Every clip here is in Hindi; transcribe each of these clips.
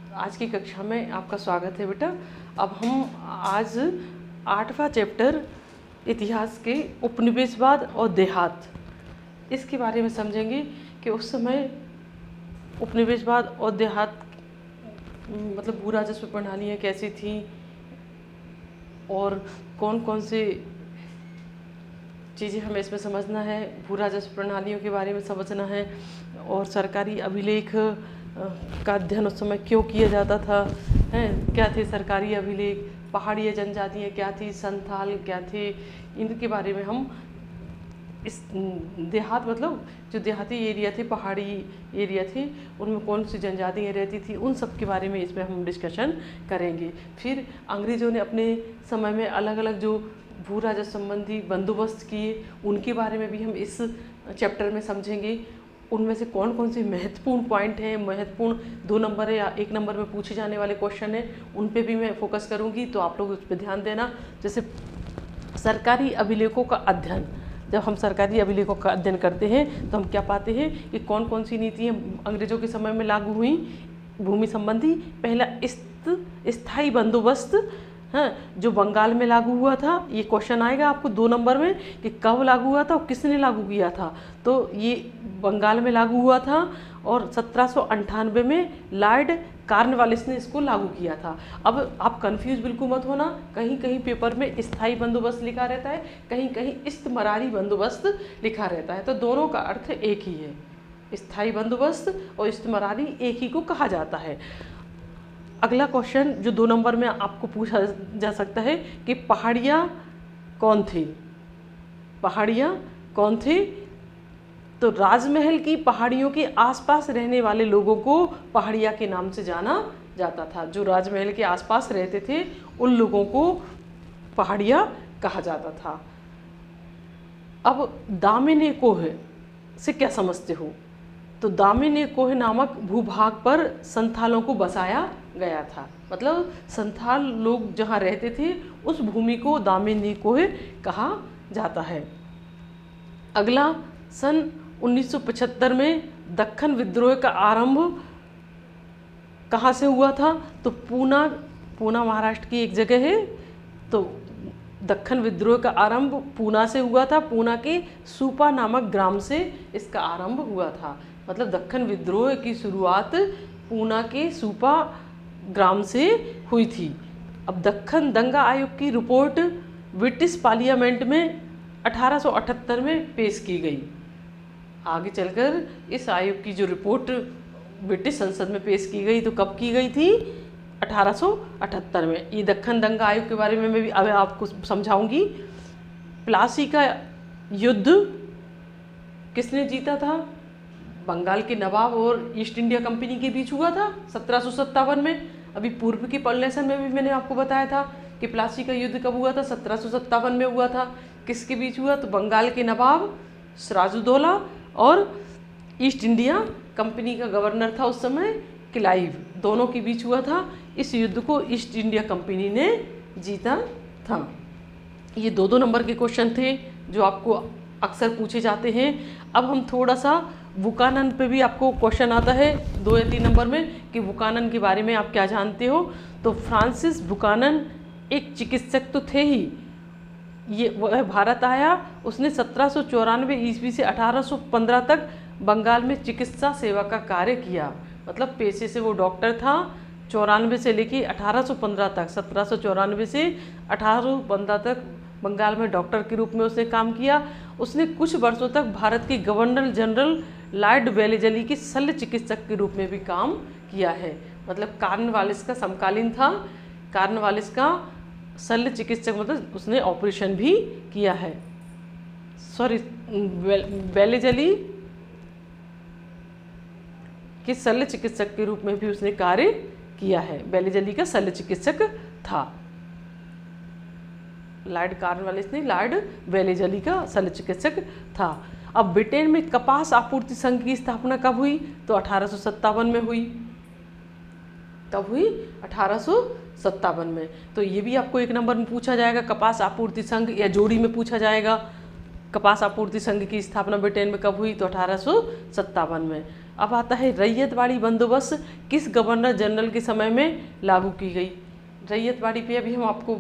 आज की कक्षा में आपका स्वागत है बेटा। अब हम आज 8वां चैप्टर इतिहास के उपनिवेशवाद और देहात इसके बारे में समझेंगे कि उस समय उपनिवेशवाद और देहात मतलब भू राजस्व प्रणालियाँ कैसी थीं और कौन कौन से चीज़ें हमें इसमें समझना है, भू राजस्व प्रणालियों के बारे में समझना है और सरकारी अभिलेख का अध्ययन उस समय क्यों किया जाता था, हैं क्या थे सरकारी अभिलेख, पहाड़िया जनजातियाँ क्या थी, संथाल क्या थे, इनके बारे में हम इस देहात मतलब जो देहाती एरिया थे, पहाड़ी एरिया थे, उनमें कौन सी जनजातियाँ रहती थी, उन सब के बारे में इसमें हम डिस्कशन करेंगे। फिर अंग्रेज़ों ने अपने समय में अलग अलग जो भू राजस्व संबंधी बंदोबस्त किए उनके बारे में भी हम इस चैप्टर में समझेंगे। उनमें से कौन कौन से महत्वपूर्ण पॉइंट हैं, महत्वपूर्ण 2 नंबर या 1 नंबर में पूछे जाने वाले क्वेश्चन हैं, उन पे भी मैं फोकस करूंगी, तो आप लोग उस पर ध्यान देना। जैसे सरकारी अभिलेखों का अध्ययन, जब हम सरकारी अभिलेखों का अध्ययन करते हैं तो हम क्या पाते हैं कि कौन कौन सी नीतियाँ अंग्रेज़ों के समय में लागू हुई भूमि संबंधी। पहला स्थायी बंदोबस्त, हाँ, जो बंगाल में लागू हुआ था। ये क्वेश्चन आएगा आपको 2 नंबर में कि कब लागू हुआ था और किसने लागू किया था। तो ये बंगाल में लागू हुआ था और 1798 में लॉर्ड कॉर्नवालिस ने इसको लागू किया था। अब आप कंफ्यूज बिल्कुल मत होना, कहीं कहीं पेपर में स्थायी बंदोबस्त लिखा रहता है, कहीं कहीं इस्तमरारी बंदोबस्त लिखा रहता है, तो दोनों का अर्थ एक ही है। स्थायी बंदोबस्त और इस्तमरारी एक ही को कहा जाता है। अगला क्वेश्चन जो 2 नंबर में आपको पूछा जा सकता है कि पहाड़ियाँ कौन थे, पहाड़ियाँ कौन थे। तो राजमहल की पहाड़ियों के आसपास रहने वाले लोगों को पहाड़िया के नाम से जाना जाता था। जो राजमहल के आसपास रहते थे उन लोगों को पहाड़िया कहा जाता था। अब दामिनी कोह से क्या समझते हो? तो दामिनी कोह नामक भूभाग पर संथालों को बसाया गया था, मतलब संथाल लोग जहाँ रहते थे उस भूमि को दामिनी कोह कहा जाता है। अगला, सन 1975 में दक्खन विद्रोह का आरंभ कहाँ से हुआ था? तो पूना महाराष्ट्र की एक जगह है, तो दक्खन विद्रोह का आरंभ पूना से हुआ था। पूना के सूपा नामक ग्राम से इसका आरंभ हुआ था, मतलब दक्खन विद्रोह की शुरुआत पूना के सूपा ग्राम से हुई थी। अब दक्खन दंगा आयोग की रिपोर्ट ब्रिटिश पार्लियामेंट में 1878 में पेश की गई। आगे चलकर इस आयोग की जो रिपोर्ट ब्रिटिश संसद में पेश की गई, तो कब की गई थी? 1878 में। ये दक्खन दंगा आयोग के बारे में मैं भी अब आपको समझाऊंगी। प्लासी का युद्ध किसने जीता था? बंगाल के नवाब और ईस्ट इंडिया कंपनी के बीच हुआ था 1757 में। अभी पूर्व के लेसन में भी मैंने आपको बताया था कि प्लासी का युद्ध कब हुआ था? 1757 में हुआ था। किसके बीच हुआ? तो बंगाल के नवाब सिराजुद्दौला और ईस्ट इंडिया कंपनी का गवर्नर था उस समय क्लाइव, दोनों के बीच हुआ था। इस युद्ध को ईस्ट इंडिया कंपनी ने जीता था। ये 2 नंबर के क्वेश्चन थे जो आपको अक्सर पूछे जाते हैं। अब हम थोड़ा सा बुकानन पे भी आपको क्वेश्चन आता है 2 या 3 नंबर में कि बुकानन के बारे में आप क्या जानते हो। तो फ्रांसिस बुकानन एक चिकित्सक तो थे ही, ये वह भारत आया, उसने 1794 ईस्वी से 1815 तक बंगाल में चिकित्सा सेवा का कार्य किया, मतलब पेशे से वो डॉक्टर था। 94 से लेके 1815 तक, 1794 से 1815 तक बंगाल में डॉक्टर के रूप में उसने काम किया। उसने कुछ वर्षों तक भारत के गवर्नर जनरल लॉर्ड वेलेस्ली के शल्य चिकित्सक के रूप में भी काम किया है, मतलब कॉर्नवालिस का समकालीन था। कॉर्नवालिस का शल्य चिकित्सक, मतलब उसने ऑपरेशन भी किया है। सॉरी, वेलेस्ली के शल्य चिकित्सक के रूप में भी उसने कार्य किया है। वेलेस्ली का शल्य चिकित्सक था, लॉर्ड कॉर्नवालिस नहीं, लॉर्ड वेलेस्ली का शल्य चिकित्सक था। अब ब्रिटेन में कपास आपूर्ति संघ की स्थापना कब हुई? तो 1857 में हुई। कब हुई? 1857 में। तो ये भी आपको 1 नंबर में पूछा जाएगा, कपास आपूर्ति संघ, या जोड़ी में पूछा जाएगा कपास आपूर्ति संघ की स्थापना ब्रिटेन में कब हुई? तो 1857 में। अब आता है रैयतवाड़ी बंदोबस्त किस गवर्नर जनरल के समय में लागू की गई। रैयतवाड़ी पे अभी हम आपको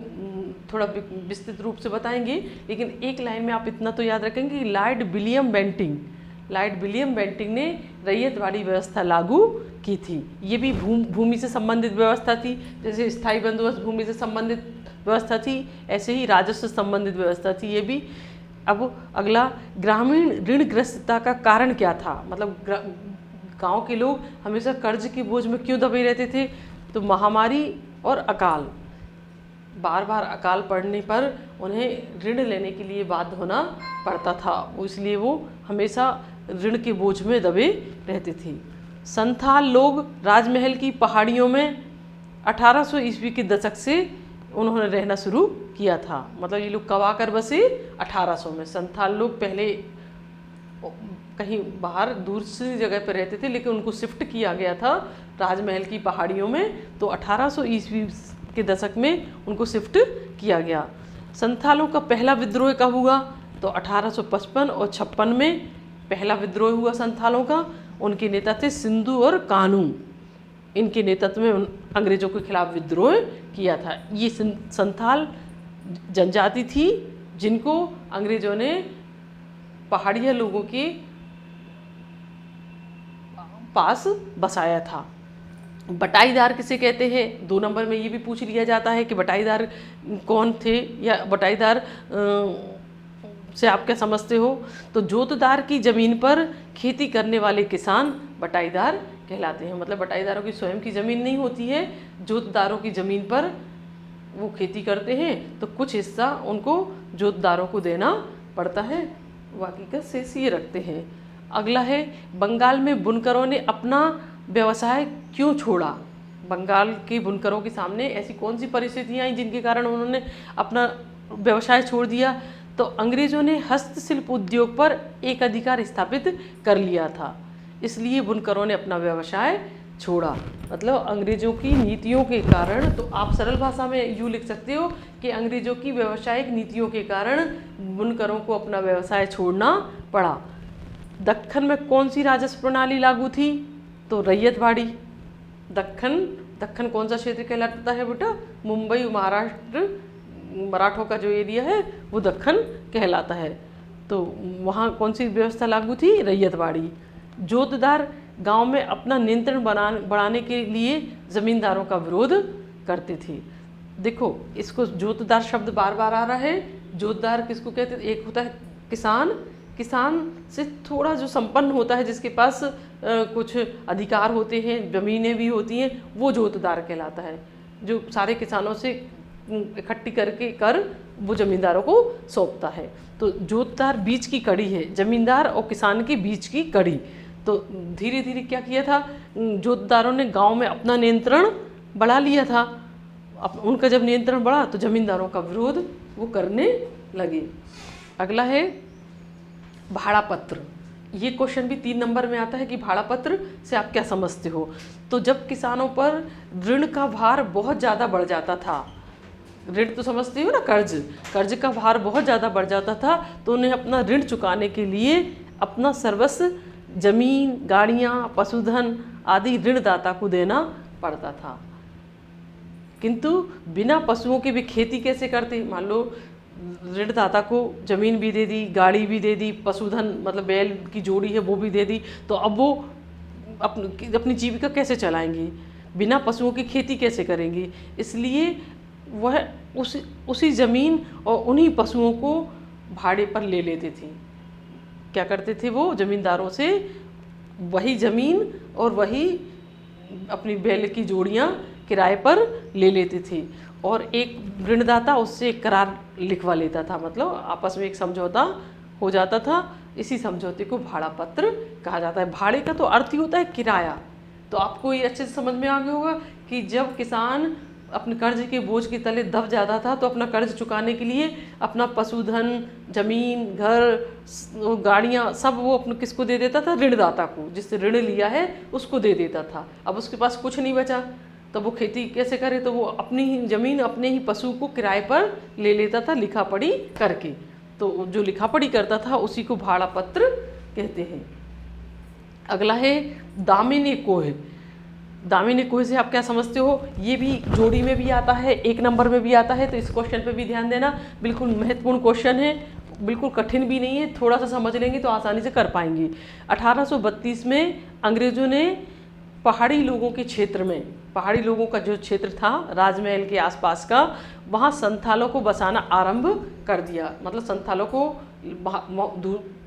थोड़ा विस्तृत रूप से बताएंगे, लेकिन एक लाइन में आप इतना तो याद रखेंगे कि लॉर्ड विलियम बेंटिंग ने रैयतवाड़ी व्यवस्था लागू की थी। ये भी भूमि से संबंधित व्यवस्था थी। जैसे स्थायी बंदोबस्त भूमि से संबंधित व्यवस्था थी, ऐसे ही राजस्व संबंधित व्यवस्था थी ये भी। अब अगला, ग्रामीण ऋणग्रस्तता का कारण क्या था, मतलब गांव के लोग हमेशा कर्ज के बोझ में क्यों दबे रहते थे। तो महामारी और अकाल, बार बार अकाल पड़ने पर उन्हें ऋण लेने के लिए बाध्य होना पड़ता था, इसलिए वो हमेशा ऋण के बोझ में दबे रहते थे। संथाल लोग राजमहल की पहाड़ियों में 1800 ईस्वी के दशक से उन्होंने रहना शुरू किया था। मतलब ये लोग कब आकर बसे, 1800 में। संथाल लोग पहले कहीं बाहर दूर से जगह पर रहते थे, लेकिन उनको शिफ्ट किया गया था राजमहल की पहाड़ियों में, तो 1800 ईस्वी के दशक में उनको शिफ्ट किया गया। संथालों का पहला विद्रोह कब हुआ, तो 1855 और 56 में पहला विद्रोह हुआ संथालों का। उनके नेता थे सिंधु और कानू, इनके नेतृत्व में अंग्रेजों के खिलाफ विद्रोह किया था। ये संथाल जनजाति थी जिनको अंग्रेजों ने पहाड़िया लोगों के पास बसाया था। बटाईदार किसे कहते हैं, 2 नंबर में ये भी पूछ लिया जाता है कि बटाईदार कौन थे, या बटाईदार से आप क्या समझते हो। तो जोतदार की ज़मीन पर खेती करने वाले किसान बटाईदार कहलाते हैं। मतलब बटाईदारों की स्वयं की ज़मीन नहीं होती है, जोतदारों की ज़मीन पर वो खेती करते हैं, तो कुछ हिस्सा उनको जोतदारों को देना पड़ता है, बाकी का शेष ये रखते हैं। अगला है, बंगाल में बुनकरों ने अपना व्यवसाय क्यों छोड़ा। बंगाल के बुनकरों के सामने ऐसी कौन सी परिस्थितियाँ आई जिनके कारण उन्होंने अपना व्यवसाय छोड़ दिया। तो अंग्रेजों ने हस्तशिल्प उद्योग पर एक अधिकार स्थापित कर लिया था, इसलिए बुनकरों ने अपना व्यवसाय छोड़ा। मतलब अंग्रेजों की नीतियों के कारण, तो आप सरल भाषा में यूँ लिख सकते हो कि अंग्रेजों की व्यावसायिक नीतियों के कारण बुनकरों को अपना व्यवसाय छोड़ना पड़ा। दक्कन में कौन सी राजस्व प्रणाली लागू थी, तो रैयतवाड़ी। दक्कन कौन सा क्षेत्र कहलाता है बेटा, मुंबई महाराष्ट्र मराठों का जो एरिया है वो दक्कन कहलाता है। तो वहाँ कौन सी व्यवस्था लागू थी, रैयतवाड़ी। जोतदार गांव में अपना नियंत्रण बढ़ाने के लिए जमींदारों का विरोध करते थे। देखो इसको जोतदार शब्द बार बार आ रहा है। जोतदार किसको कहते हैं, एक होता है किसान से थोड़ा जो संपन्न होता है, जिसके पास कुछ अधिकार होते हैं, ज़मीनें भी होती हैं, वो जोतदार कहलाता है। जो सारे किसानों से इकट्ठी करके कर वो ज़मींदारों को सौंपता है। तो जोतदार बीच की कड़ी है, ज़मींदार और किसान के बीच की कड़ी। तो धीरे धीरे क्या किया था, जोतदारों ने गांव में अपना नियंत्रण बढ़ा लिया था। उनका जब नियंत्रण बढ़ा तो ज़मींदारों का विरोध वो करने लगे। अगला है भाड़ा पत्र। ये क्वेश्चन भी 3 नंबर में आता है कि भाड़ा पत्र से आप क्या समझते हो। तो जब किसानों पर ऋण का भार बहुत ज़्यादा बढ़ जाता था, ऋण तो समझते हो ना, कर्ज का भार बहुत ज़्यादा बढ़ जाता था, तो उन्हें अपना ऋण चुकाने के लिए अपना सर्वस्व, जमीन, गाड़ियाँ, पशुधन आदि ऋणदाता को देना पड़ता था। किंतु बिना पशुओं के भी खेती कैसे करते। मान लो ऋणदाता को जमीन भी दे दी, गाड़ी भी दे दी, पशुधन मतलब बैल की जोड़ी है वो भी दे दी, तो अब वो अपनी जीविका कैसे चलाएंगी, बिना पशुओं की खेती कैसे करेंगी। इसलिए वह उसी ज़मीन और उन्हीं पशुओं को भाड़े पर ले लेते थे। क्या करते थे वो, ज़मींदारों से वही ज़मीन और वही अपनी बैल की जोड़ियाँ किराए पर ले लेते थे, और एक ऋणदाता उससे एक करार लिखवा लेता था। मतलब आपस में एक समझौता हो जाता था। इसी समझौते को भाड़ा पत्र कहा जाता है। भाड़े का तो अर्थ ही होता है किराया। तो आपको ये अच्छे से समझ में आ गया होगा कि जब किसान अपने कर्ज के बोझ के तले दब जाता था, तो अपना कर्ज चुकाने के लिए अपना पशुधन, जमीन, घर, गाड़ियाँ सब वो अपने किसको दे देता था, ऋणदाता को, जिससे ऋण लिया है उसको दे देता था। अब उसके पास कुछ नहीं बचा, तो वो खेती कैसे करे, तो वो अपनी ही ज़मीन, अपने ही पशु को किराए पर ले लेता था लिखा पढ़ी करके। तो जो लिखा पढ़ी करता था उसी को भाड़ा पत्र कहते हैं। अगला है दामिनी कोह। दामिनी कोह से आप क्या समझते हो? ये भी जोड़ी में भी आता है, 1 नंबर में भी आता है, तो इस क्वेश्चन पे भी ध्यान देना। बिल्कुल महत्वपूर्ण क्वेश्चन है, बिल्कुल कठिन भी नहीं है, थोड़ा सा समझ लेंगे तो आसानी से कर पाएंगे। 1832 में अंग्रेजों ने पहाड़ी लोगों के क्षेत्र में, पहाड़ी लोगों का जो क्षेत्र था राजमहल के आसपास का, वहाँ संथालों को बसाना आरंभ कर दिया। मतलब संथालों को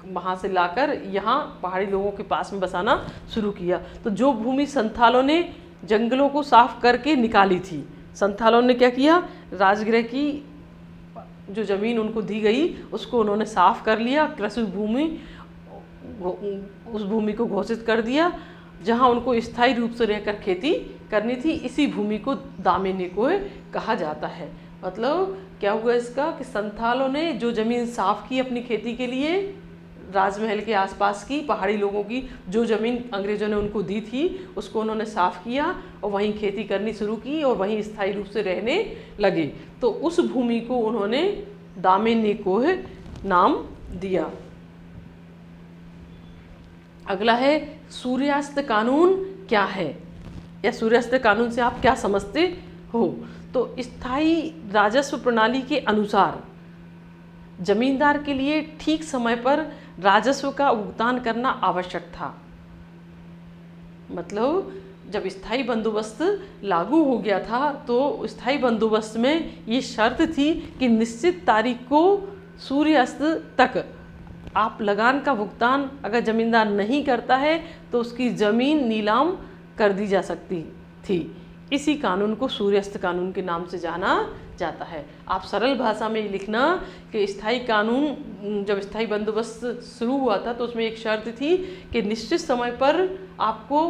वहाँ से लाकर यहाँ पहाड़ी लोगों के पास में बसाना शुरू किया। तो जो भूमि संथालों ने जंगलों को साफ करके निकाली थी, संथालों ने क्या किया, राजगृह की जो ज़मीन उनको दी गई उसको उन्होंने साफ कर लिया, कृषि भूमि उस भूमि को घोषित कर दिया जहाँ उनको स्थायी रूप से रहकर खेती करनी थी। इसी भूमि को दामिनी कोह कहा जाता है। मतलब क्या हुआ इसका कि संथालों ने जो ज़मीन साफ की अपनी खेती के लिए, राजमहल के आसपास की पहाड़ी लोगों की जो ज़मीन अंग्रेज़ों ने उनको दी थी उसको उन्होंने साफ किया और वहीं खेती करनी शुरू की और वहीं स्थायी रूप से रहने लगे। तो उस भूमि को उन्होंने दामिनी कोह नाम दिया। अगला है सूर्यास्त कानून क्या है, या सूर्यास्त कानून से आप क्या समझते हो? तो स्थायी राजस्व प्रणाली के अनुसार जमींदार के लिए ठीक समय पर राजस्व का भुगतान करना आवश्यक था। मतलब जब स्थायी बंदोबस्त लागू हो गया था तो स्थायी बंदोबस्त में ये शर्त थी कि निश्चित तारीख को सूर्यास्त तक आप लगान का भुगतान अगर ज़मींदार नहीं करता है तो उसकी ज़मीन नीलाम कर दी जा सकती थी। इसी कानून को सूर्यास्त कानून के नाम से जाना जाता है। आप सरल भाषा में लिखना कि स्थायी कानून, जब स्थायी बंदोबस्त शुरू हुआ था तो उसमें एक शर्त थी कि निश्चित समय पर आपको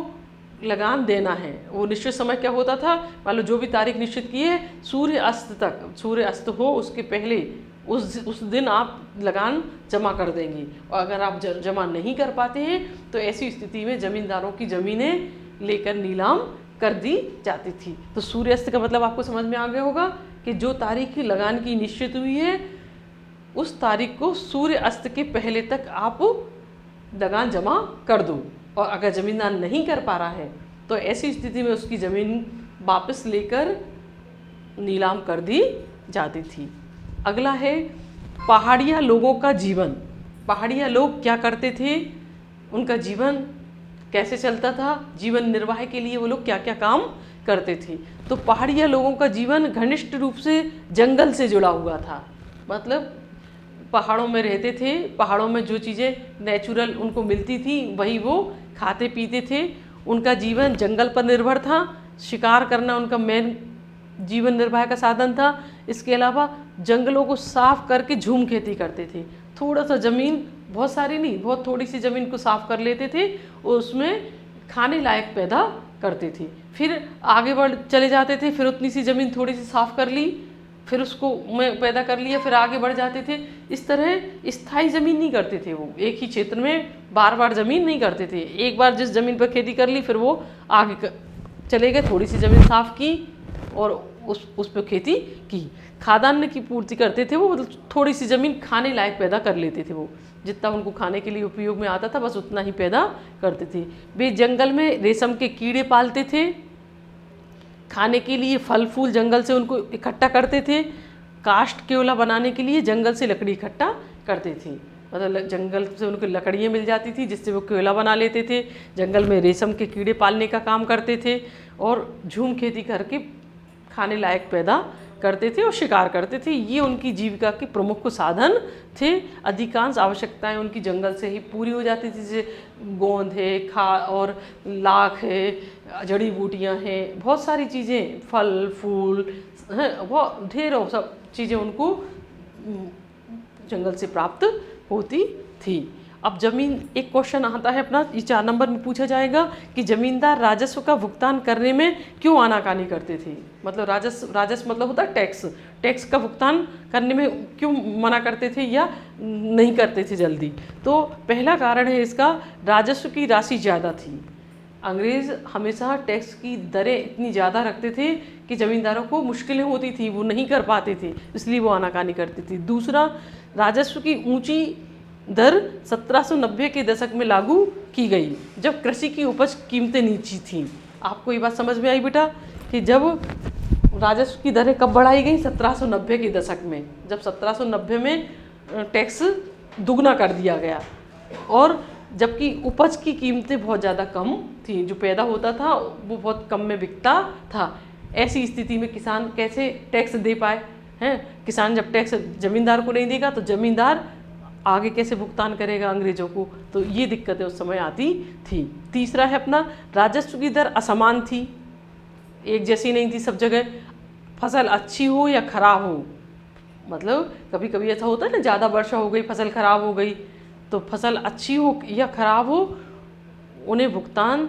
लगान देना है। वो निश्चित समय क्या होता था, मान लो जो भी तारीख निश्चित की है, सूर्य अस्त तक, सूर्य अस्त हो उसके पहले उस दिन आप लगान जमा कर देंगे। और अगर आप जमा नहीं कर पाते हैं तो ऐसी स्थिति में ज़मींदारों की ज़मीनें लेकर नीलाम कर दी जाती थी। तो सूर्यास्त का मतलब आपको समझ में आ गया होगा कि जो तारीख लगान की निश्चित हुई है उस तारीख को सूर्य अस्त के पहले तक आप लगान जमा कर दो। और अगर ज़मींदार नहीं कर पा रहा है तो ऐसी स्थिति में उसकी ज़मीन वापस लेकर नीलाम कर दी जाती थी। अगला है पहाड़िया लोगों का जीवन। पहाड़िया लोग क्या करते थे, उनका जीवन कैसे चलता था, जीवन निर्वाह के लिए वो लोग क्या क्या काम करते थे। तो पहाड़िया लोगों का जीवन घनिष्ठ रूप से जंगल से जुड़ा हुआ था। मतलब पहाड़ों में रहते थे, पहाड़ों में जो चीज़ें नेचुरल उनको मिलती थी वही वो खाते पीते थे। उनका जीवन जंगल पर निर्भर था, शिकार करना उनका मेन जीवन निर्वाह का साधन था। इसके अलावा जंगलों को साफ करके झूम खेती करते थे। थोड़ा सा ज़मीन, बहुत सारी नहीं, बहुत थोड़ी सी ज़मीन को साफ कर लेते थे और उसमें खाने लायक पैदा करते थे। फिर आगे बढ़ चले जाते थे, फिर उतनी सी ज़मीन थोड़ी सी साफ कर ली, फिर उसको में पैदा कर लिया, फिर आगे बढ़ जाते थे। इस तरह स्थायी ज़मीन नहीं करते थे, वो एक ही क्षेत्र में बार बार ज़मीन नहीं करते थे। एक बार जिस ज़मीन पर खेती कर ली फिर वो आगे चले गए, थोड़ी सी ज़मीन साफ की और उस पर खेती की। खाद्यान्न की पूर्ति करते थे वो, मतलब थोड़ी सी ज़मीन खाने लायक पैदा कर लेते थे। वो जितना उनको खाने के लिए उपयोग में आता था बस उतना ही पैदा करते थे। वे जंगल में रेशम के कीड़े पालते थे, खाने के लिए फल फूल जंगल से उनको इकट्ठा करते थे। काष्ठ केवला बनाने के लिए जंगल से लकड़ी इकट्ठा करते थे। मतलब जंगल से उनको लकड़ियाँ मिल जाती थी जिससे वो कोयला बना लेते थे। जंगल में रेशम के कीड़े पालने का काम करते थे और झूम खेती करके खाने लायक पैदा करते थे और शिकार करते थे। ये उनकी जीविका के प्रमुख साधन थे। अधिकांश आवश्यकताएं उनकी जंगल से ही पूरी हो जाती थी, जैसे गोंद है, और लाख है, जड़ी बूटियां हैं, बहुत सारी चीज़ें, फल फूल हैं, बहुत ढेरों सब चीज़ें उनको जंगल से प्राप्त होती थी। अब जमीन, एक क्वेश्चन आता है अपना, ये 4 नंबर में पूछा जाएगा कि जमींदार राजस्व का भुगतान करने में क्यों आनाकानी करते थे। मतलब राजस्व मतलब होता है टैक्स, टैक्स का भुगतान करने में क्यों मना करते थे या नहीं करते थे जल्दी। तो पहला कारण है इसका, राजस्व की राशि ज़्यादा थी। अंग्रेज़ हमेशा टैक्स की दरें इतनी ज़्यादा रखते थे कि ज़मींदारों को मुश्किलें होती थी, वो नहीं कर पाते थे, इसलिए वो आनाकानी करते थे। दूसरा, राजस्व की ऊंची दर 1790 के दशक में लागू की गई, जब कृषि की उपज कीमतें नीची थीं। आपको ये बात समझ में आई बेटा कि जब राजस्व की दरें कब बढ़ाई गई? 1790 के दशक में, जब 1790 में टैक्स दुगना कर दिया गया, और जबकि उपज की कीमतें बहुत ज़्यादा कम थी, जो पैदा होता था वो बहुत कम में बिकता था। ऐसी स्थिति में किसान कैसे टैक्स दे पाए हैं? किसान जब टैक्स जमींदार को नहीं देगा तो जमींदार आगे कैसे भुगतान करेगा अंग्रेजों को? तो ये दिक्कतें उस समय आती थी। तीसरा है अपना, राजस्व की दर असमान थी, एक जैसी नहीं थी सब जगह। फसल अच्छी हो या खराब हो, मतलब कभी कभी ऐसा होता है ना, ज़्यादा वर्षा हो गई फसल खराब हो गई, तो फसल अच्छी हो या खराब हो, उन्हें भुगतान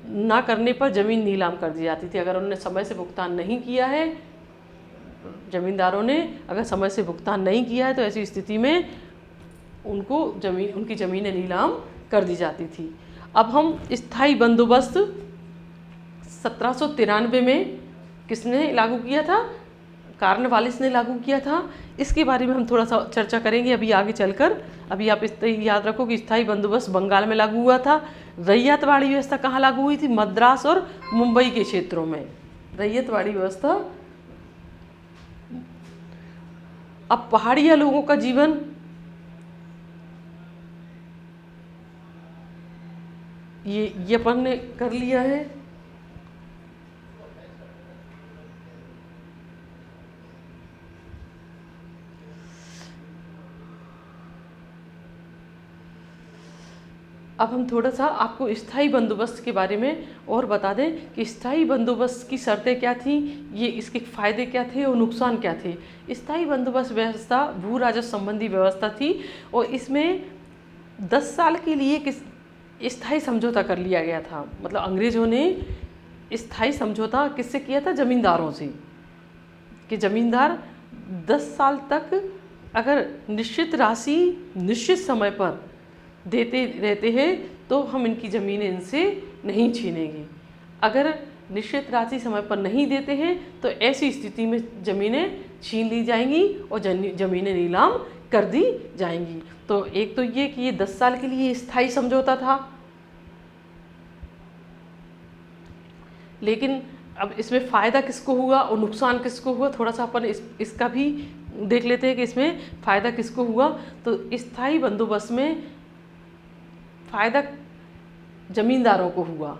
ना करने पर ज़मीन नीलाम कर दी जाती थी। अगर उन्होंने समय से भुगतान नहीं किया है, जमींदारों ने अगर समय से भुगतान नहीं किया है, तो ऐसी स्थिति में उनकी ज़मीनें नीलाम कर दी जाती थी। अब हम स्थायी बंदोबस्त 1793 में किसने लागू किया था? कॉर्नवालिस ने लागू किया था। इसके बारे में हम थोड़ा सा चर्चा करेंगे अभी आगे चलकर। अभी आप याद रखो कि स्थायी बंदोबस्त बंगाल में लागू हुआ था। रैयतवाड़ी व्यवस्था कहाँ लागू हुई थी? मद्रास और मुंबई के क्षेत्रों में रैयतवाड़ी व्यवस्था। अब पहाड़िया लोगों का जीवन, ये अपन ने कर लिया है। अब हम थोड़ा सा आपको स्थायी बंदोबस्त के बारे में और बता दें कि स्थायी बंदोबस्त की शर्तें क्या थी, ये इसके फ़ायदे क्या थे और नुकसान क्या थे। स्थायी बंदोबस्त व्यवस्था भू राजस्व संबंधी व्यवस्था थी, और इसमें 10 साल के लिए स्थायी समझौता कर लिया गया था। मतलब अंग्रेज़ों ने स्थायी समझौता किससे किया था? ज़मींदारों से, कि ज़मींदार 10 साल तक अगर निश्चित राशि निश्चित समय पर देते रहते हैं तो हम इनकी ज़मीनें इनसे नहीं छीनेंगे। अगर निश्चित राशि समय पर नहीं देते हैं तो ऐसी स्थिति में ज़मीनें छीन ली जाएंगी और ज़मीनें नीलाम कर दी जाएंगी। तो एक तो ये कि ये 10 साल के लिए स्थायी समझौता था। लेकिन अब इसमें फ़ायदा किसको हुआ और नुकसान किसको हुआ, थोड़ा सा अपन इसका भी देख लेते हैं कि इसमें फ़ायदा किसको हुआ। तो स्थायी बंदोबस्त में फ़ायदा ज़मींदारों को हुआ।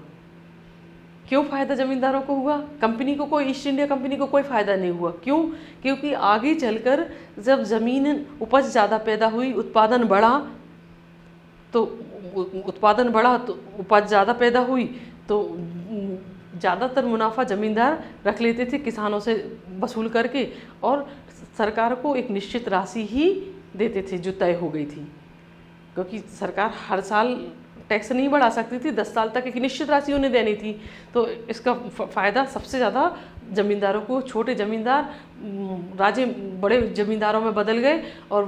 क्यों फ़ायदा ज़मींदारों को हुआ? कंपनी को कोई, ईस्ट इंडिया कंपनी को कोई फ़ायदा नहीं हुआ। क्यों? क्योंकि आगे चलकर जब ज़मीन उपज ज़्यादा पैदा हुई, उत्पादन बढ़ा, तो उपज ज़्यादा पैदा हुई, तो ज़्यादातर मुनाफा ज़मींदार रख लेते थे किसानों से वसूल करके, और सरकार को एक निश्चित राशि ही देते थे जो तय हो गई थी, क्योंकि सरकार हर साल टैक्स नहीं बढ़ा सकती थी। 10 साल तक एक निश्चित राशि उन्हें देनी थी। तो इसका फ़ायदा सबसे ज़्यादा ज़मींदारों को, छोटे ज़मींदार राजे बड़े ज़मींदारों में बदल गए और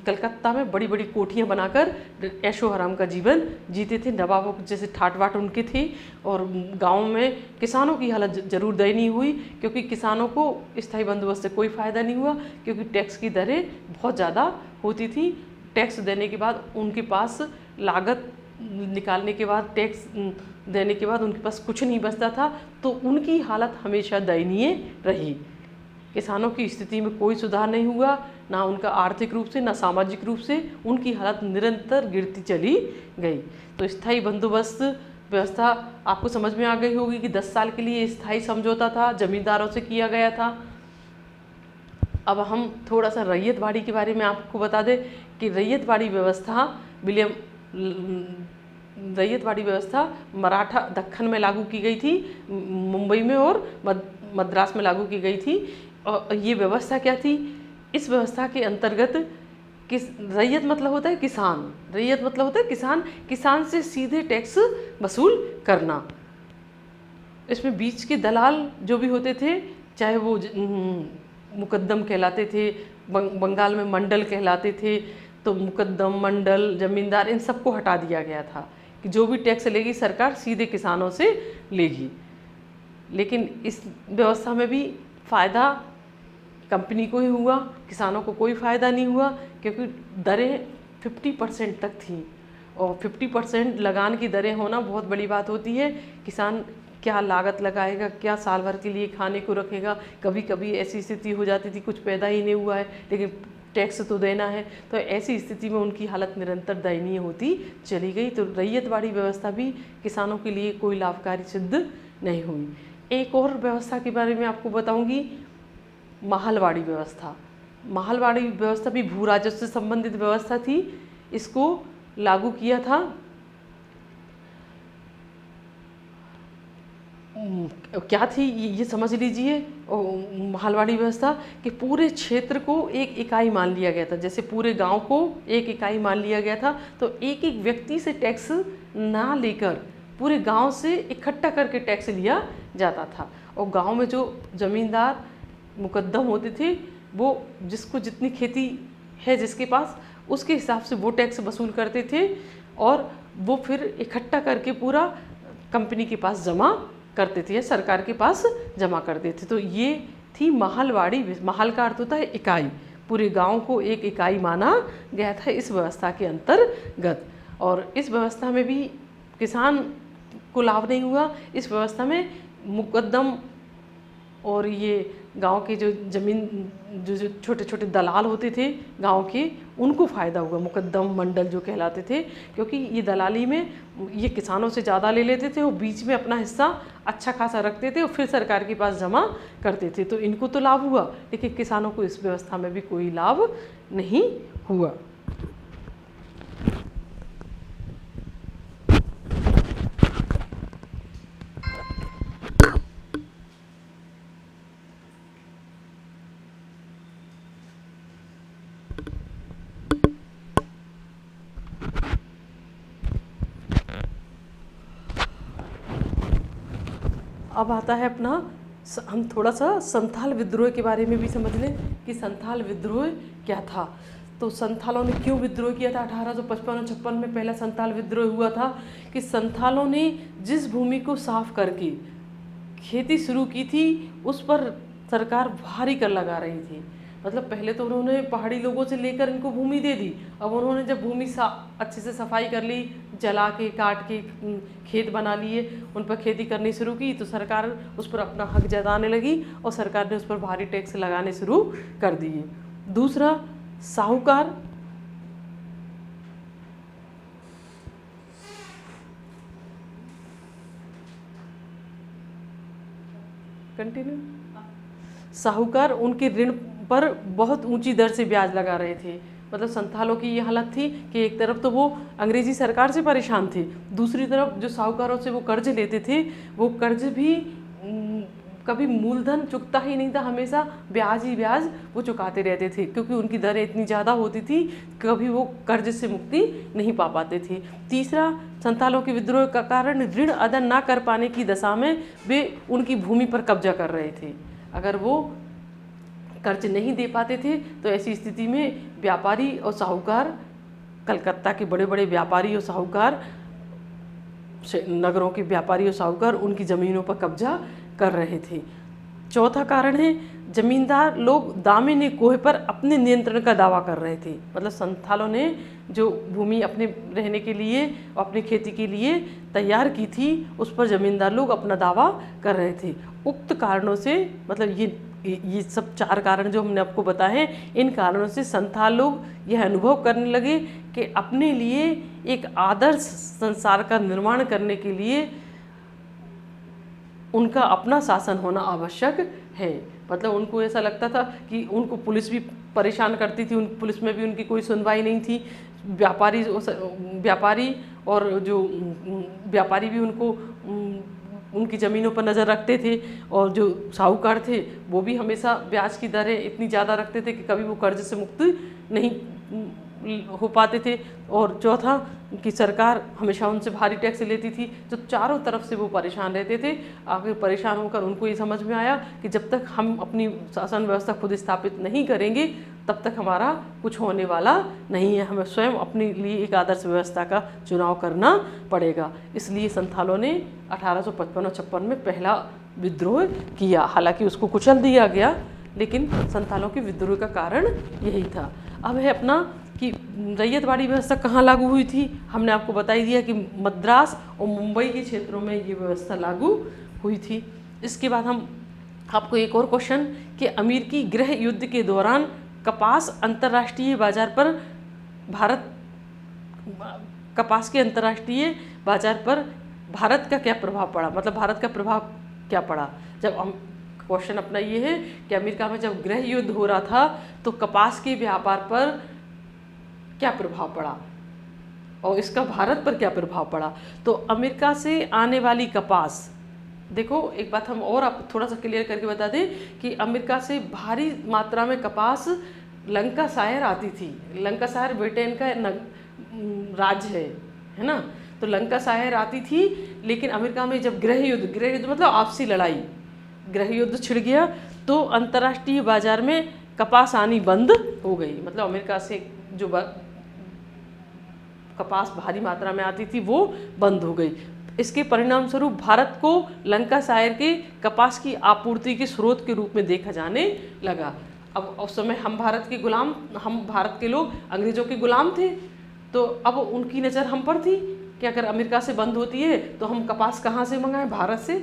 कलकत्ता में बड़ी बड़ी कोठियाँ बनाकर ऐशो आराम का जीवन जीते थे। नवाबों जैसे ठाट बाट उनके थे, और गाँव में किसानों की हालत जरूर दयनीय हुई, क्योंकि किसानों को स्थायी बंदोबस्त से कोई फ़ायदा नहीं हुआ, क्योंकि टैक्स की दरें बहुत ज़्यादा होती थी। टैक्स देने के बाद उनके पास लागत निकालने के बाद, टैक्स देने के बाद उनके पास कुछ नहीं बचता था, तो उनकी हालत हमेशा दयनीय रही। किसानों की स्थिति में कोई सुधार नहीं हुआ, ना उनका आर्थिक रूप से ना सामाजिक रूप से, उनकी हालत निरंतर गिरती चली गई। तो स्थायी बंदोबस्त व्यवस्था आपको समझ में आ गई होगी कि 10 साल के लिए स्थायी समझौता था, जमींदारों से किया गया था। अब हम थोड़ा सा रैयतवाड़ी के बारे में आपको बता दें कि रैयतवाड़ी व्यवस्था मराठा दक्कन में लागू की गई थी, मुंबई में और मद्रास में लागू की गई थी। और ये व्यवस्था क्या थी? इस व्यवस्था के अंतर्गत रैयत मतलब होता है किसान, रैयत मतलब होता है किसान, किसान से सीधे टैक्स वसूल करना। इसमें बीच के दलाल जो भी होते थे, चाहे वो मुकद्दम कहलाते थे, बंगाल में मंडल कहलाते थे, तो मुकद्दम, मंडल, जमींदार, इन सबको हटा दिया गया था कि जो भी टैक्स लेगी सरकार सीधे किसानों से लेगी। लेकिन इस व्यवस्था में भी फ़ायदा कंपनी को ही हुआ, किसानों को कोई फ़ायदा नहीं हुआ, क्योंकि दरें 50% तक थी। और 50% लगान की दरें होना बहुत बड़ी बात होती है। किसान क्या लागत लगाएगा, क्या साल भर के लिए खाने को रखेगा। कभी कभी ऐसी स्थिति हो जाती थी कुछ पैदा ही नहीं हुआ है लेकिन टैक्स तो देना है, तो ऐसी स्थिति में उनकी हालत निरंतर दयनीय होती चली गई। तो रैयतवाड़ी व्यवस्था भी किसानों के लिए कोई लाभकारी सिद्ध नहीं हुई। एक और व्यवस्था के बारे में आपको बताऊंगी, महलवाड़ी व्यवस्था। महलवाड़ी व्यवस्था भी भू राजस्व से संबंधित व्यवस्था थी। इसको लागू किया था क्या थी ये समझ लीजिए। महलवाड़ी व्यवस्था कि पूरे क्षेत्र को एक इकाई मान लिया गया था। जैसे पूरे गांव को एक इकाई मान लिया गया था, तो एक एक व्यक्ति से टैक्स ना लेकर पूरे गांव से इकट्ठा करके टैक्स लिया जाता था। और गांव में जो जमींदार मुकद्दम होते थे वो जिसको जितनी खेती है जिसके पास उसके हिसाब से वो टैक्स वसूल करते थे और वो फिर इकट्ठा करके पूरा कंपनी के पास जमा करते थे या सरकार के पास जमा करते थे। तो ये थी महलवाड़ी। महल का अर्थ होता है इकाई। पूरे गांव को एक इकाई माना गया था इस व्यवस्था के अंतर्गत। और इस व्यवस्था में भी किसान को लाभ नहीं हुआ। इस व्यवस्था में मुकद्दम और ये गांव के जो जमीन जो छोटे छोटे दलाल होते थे गांव के, उनको फ़ायदा हुआ। मुकद्दम मंडल जो कहलाते थे, क्योंकि ये दलाली में ये किसानों से ज़्यादा ले लेते थे और बीच में अपना हिस्सा अच्छा खासा रखते थे और फिर सरकार के पास जमा करते थे। तो इनको तो लाभ हुआ, लेकिन किसानों को इस व्यवस्था में भी कोई लाभ नहीं हुआ। अब आता है अपना, हम थोड़ा सा संथाल विद्रोह के बारे में भी समझ लें कि संथाल विद्रोह क्या था। तो संथालों ने क्यों विद्रोह किया था? 1855 और 56 में पहला संथाल विद्रोह हुआ था कि संथालों ने जिस भूमि को साफ करके खेती शुरू की थी उस पर सरकार भारी कर लगा रही थी। मतलब पहले तो उन्होंने पहाड़ी लोगों से लेकर इनको भूमि दे दी। अब उन्होंने जब भूमि अच्छे से सफाई कर ली, जला के काट के खेत बना लिए, उन पर खेती करनी शुरू की, तो सरकार उस पर अपना हक जताने लगी और सरकार ने उस पर भारी टैक्स लगाने शुरू कर दिए। दूसरा, साहूकार कंटिन्यू साहूकार उनके ऋण पर बहुत ऊंची दर से ब्याज लगा रहे थे। मतलब संथालों की ये हालत थी कि एक तरफ तो वो अंग्रेजी सरकार से परेशान थे, दूसरी तरफ जो साहूकारों से वो कर्ज लेते थे वो कर्ज भी कभी मूलधन चुकता ही नहीं था, हमेशा ब्याज ही ब्याज वो चुकाते रहते थे, क्योंकि उनकी दरें इतनी ज़्यादा होती थी, कभी वो कर्ज से मुक्ति नहीं पा पाते थे। तीसरा, संथालों के विद्रोह का कारण ऋण अदा ना कर पाने की दशा में वे उनकी भूमि पर कब्जा कर रहे थे। अगर वो कर्ज नहीं दे पाते थे तो ऐसी स्थिति में व्यापारी और साहूकार, कलकत्ता के बड़े बड़े व्यापारी और साहूकार, नगरों के व्यापारी और साहूकार उनकी ज़मीनों पर कब्जा कर रहे थे। चौथा कारण है, जमींदार लोग दामिनी कोह पर अपने नियंत्रण का दावा कर रहे थे। मतलब संथालों ने जो भूमि अपने रहने के लिए, अपनी खेती के लिए तैयार की थी, उस पर जमींदार लोग अपना दावा कर रहे थे। उक्त कारणों से, मतलब ये सब 4 कारण जो हमने आपको बताए हैं, इन कारणों से संथाल लोग यह अनुभव करने लगे कि अपने लिए एक आदर्श संसार का निर्माण करने के लिए उनका अपना शासन होना आवश्यक है। मतलब उनको ऐसा लगता था कि उनको पुलिस भी परेशान करती थी, उन पुलिस में भी उनकी कोई सुनवाई नहीं थी। व्यापारी और जो व्यापारी भी उनकी ज़मीनों पर नज़र रखते थे, और जो साहूकार थे वो भी हमेशा ब्याज की दरें इतनी ज़्यादा रखते थे कि कभी वो कर्ज से मुक्त नहीं हो पाते थे। और चौथा कि सरकार हमेशा उनसे भारी टैक्स लेती थी, तो चारों तरफ से वो परेशान रहते थे। आखिर परेशान होकर उनको ये समझ में आया कि जब तक हम अपनी शासन व्यवस्था खुद स्थापित नहीं करेंगे तब तक हमारा कुछ होने वाला नहीं है, हमें स्वयं अपने लिए एक आदर्श व्यवस्था का चुनाव करना पड़ेगा। इसलिए संथालों ने 1855 और 56 में पहला विद्रोह किया। हालांकि उसको कुचल दिया गया, लेकिन संथालों के विद्रोह का कारण यही था। अब है अपना कि रैयतवाड़ी व्यवस्था कहाँ लागू हुई थी, हमने आपको बता ही दिया कि मद्रास और मुंबई के क्षेत्रों में ये व्यवस्था लागू हुई थी। इसके बाद हम आपको एक और क्वेश्चन कि अमेरिकी गृह युद्ध के दौरान कपास अंतर्राष्ट्रीय बाजार पर कपास के अंतर्राष्ट्रीय बाजार पर भारत का क्या प्रभाव पड़ा, मतलब भारत का प्रभाव क्या पड़ा। जब हम क्वेश्चन अपना ये है कि अमेरिका में जब गृह युद्ध हो रहा था तो कपास के व्यापार पर क्या प्रभाव पड़ा और इसका भारत पर क्या प्रभाव पड़ा। तो अमेरिका से आने वाली कपास, देखो एक बात हम और आप थोड़ा सा क्लियर करके बता दें कि अमेरिका से भारी मात्रा में कपास लंकाशायर आती थी। लंकाशायर ब्रिटेन का राज्य है ना, तो लंकाशायर आती थी। लेकिन अमेरिका में जब गृह युद्ध मतलब आपसी लड़ाई, गृह युद्ध छिड़ गया तो अंतर्राष्ट्रीय बाजार में कपास आनी बंद हो गई। मतलब अमेरिका से जो कपास भारी मात्रा में आती थी वो बंद हो गई। इसके परिणाम स्वरूप भारत को लंकाशायर के कपास की आपूर्ति के स्रोत के रूप में देखा जाने लगा। अब उस समय हम भारत के लोग अंग्रेजों के गुलाम थे, तो अब उनकी नज़र हम पर थी कि अगर अमेरिका से बंद होती है तो हम कपास कहाँ से मंगाएं, भारत से,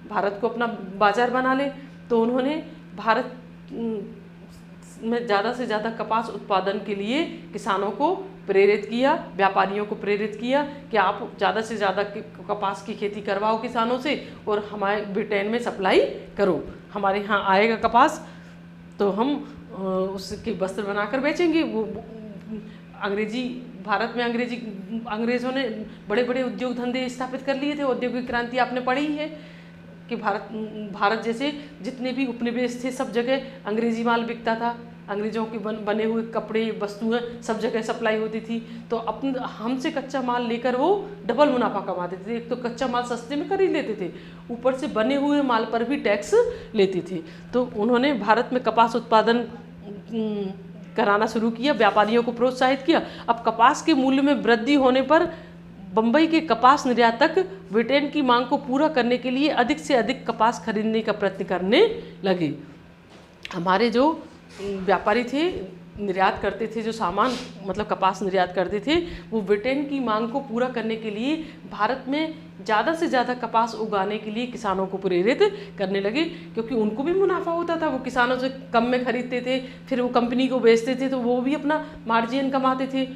भारत को अपना बाजार बना ले। तो उन्होंने भारत में ज़्यादा से ज़्यादा कपास उत्पादन के लिए किसानों को प्रेरित किया, व्यापारियों को प्रेरित किया कि आप ज़्यादा से ज़्यादा कपास की खेती करवाओ किसानों से और हमारे ब्रिटेन में सप्लाई करो, हमारे यहाँ आएगा कपास तो हम उसके वस्त्र बनाकर बेचेंगे। वो भारत में अंग्रेज़ों ने बड़े बड़े उद्योग धंधे स्थापित कर लिए थे। औद्योगिक क्रांति आपने पढ़ी ही है कि भारत जैसे जितने भी उपनिवेश थे सब जगह अंग्रेजी माल बिकता था, अंग्रेज़ों के बने हुए कपड़े वस्तुएं सब जगह सप्लाई होती थी। तो हमसे कच्चा माल लेकर वो डबल मुनाफा कमाते थे। एक तो कच्चा माल सस्ते में खरीद लेते थे, ऊपर से बने हुए माल पर भी टैक्स लेते थे। तो उन्होंने भारत में कपास उत्पादन कराना शुरू किया, व्यापारियों को प्रोत्साहित किया। अब कपास के मूल्य में वृद्धि होने पर बम्बई के कपास निर्यातक ब्रिटेन की मांग को पूरा करने के लिए अधिक से अधिक कपास खरीदने का प्रयत्न करने लगे। हमारे जो व्यापारी थे, निर्यात करते थे जो सामान, मतलब कपास निर्यात करते थे, वो ब्रिटेन की मांग को पूरा करने के लिए भारत में ज़्यादा से ज़्यादा कपास उगाने के लिए किसानों को प्रेरित करने लगे, क्योंकि उनको भी मुनाफा होता था। वो किसानों से कम में खरीदते थे, फिर वो कंपनी को बेचते थे, तो वो भी अपना मार्जिन कमाते थे।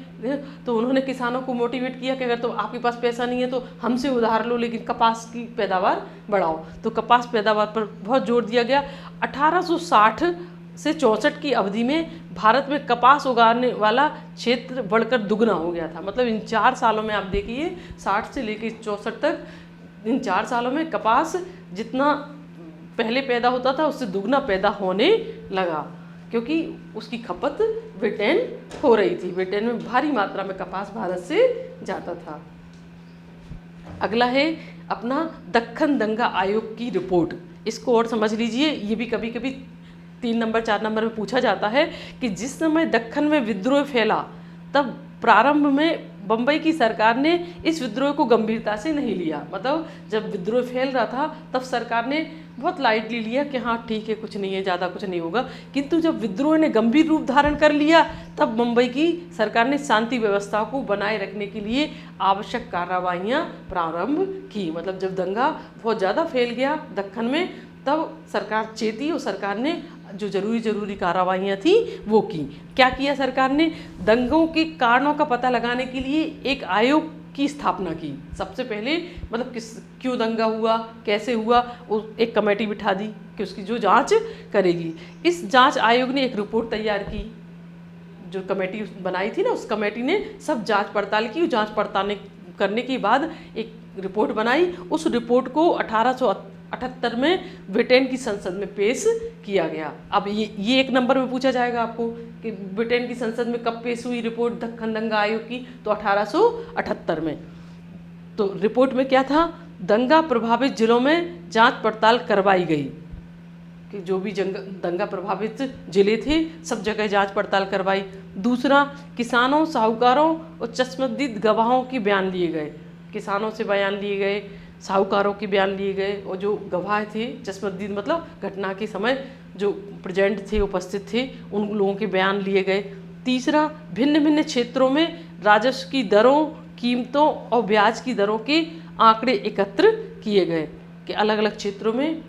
तो उन्होंने किसानों को मोटिवेट किया कि अगर तो आपके पास पैसा नहीं है तो हमसे उधार लो, लेकिन कपास की पैदावार बढ़ाओ। तो कपास पैदावार पर बहुत जोर दिया गया। 1860 से 64 की अवधि में भारत में कपास उगाने वाला क्षेत्र बढ़कर दुगना हो गया था। मतलब इन 4 सालों में आप देखिए 60 से लेकर 64 तक, इन 4 सालों में कपास जितना पहले पैदा होता था उससे दुगना पैदा होने लगा, क्योंकि उसकी खपत ब्रिटेन हो रही थी। ब्रिटेन में भारी मात्रा में कपास भारत से जाता था। अगला है अपना दक्खन दंगा आयोग की रिपोर्ट। इसको और समझ लीजिए, ये भी कभी कभी 3 नंबर 4 नंबर में पूछा जाता है कि जिस समय दक्खन में विद्रोह फैला तब प्रारंभ में बम्बई की सरकार ने इस विद्रोह को गंभीरता से नहीं लिया। मतलब जब विद्रोह फैल रहा था तब सरकार ने बहुत लाइटली लिया कि हाँ ठीक है, कुछ नहीं है, ज़्यादा कुछ नहीं होगा। किंतु जब विद्रोह ने गंभीर रूप धारण कर लिया तब मुंबई की सरकार ने शांति व्यवस्था को बनाए रखने के लिए आवश्यक कार्रवाइयाँ प्रारंभ की। मतलब जब दंगा बहुत ज़्यादा फैल गया दक्खन में तब सरकार चेती और सरकार ने जो जरूरी कार्रवाइयाँ थी वो की। क्या किया सरकार ने? दंगों के कारणों का पता लगाने के लिए एक आयोग की स्थापना की। सबसे पहले मतलब क्यों दंगा हुआ, कैसे हुआ, एक कमेटी बिठा दी कि उसकी जो जांच करेगी। इस जांच आयोग ने एक रिपोर्ट तैयार की। जो कमेटी बनाई थी ना, उस कमेटी ने सब जांच पड़ताल की। जांच पड़ताल करने के बाद एक रिपोर्ट बनाई। उस रिपोर्ट को 1878 में ब्रिटेन की संसद में पेश किया गया। अब ये 1 नंबर में पूछा जाएगा आपको कि ब्रिटेन की संसद में कब पेश हुई रिपोर्ट दक्खन दंगा आयोग की, तो 1878 में। तो रिपोर्ट में क्या था? दंगा प्रभावित जिलों में जांच पड़ताल करवाई गई कि जो भी दंगा प्रभावित जिले थे सब जगह जांच पड़ताल करवाई। दूसरा, किसानों, साहूकारों और चश्मदीद गवाहों के बयान लिए गए। किसानों से बयान लिए गए, साहूकारों के बयान लिए गए, और जो गवाह थे चश्मदीद मतलब घटना के समय जो प्रेजेंट थे, उपस्थित थे, उन लोगों के बयान लिए गए। तीसरा, भिन्न भिन्न क्षेत्रों में राजस्व की दरों, कीमतों और ब्याज की दरों के आंकड़े एकत्र किए गए कि अलग अलग क्षेत्रों में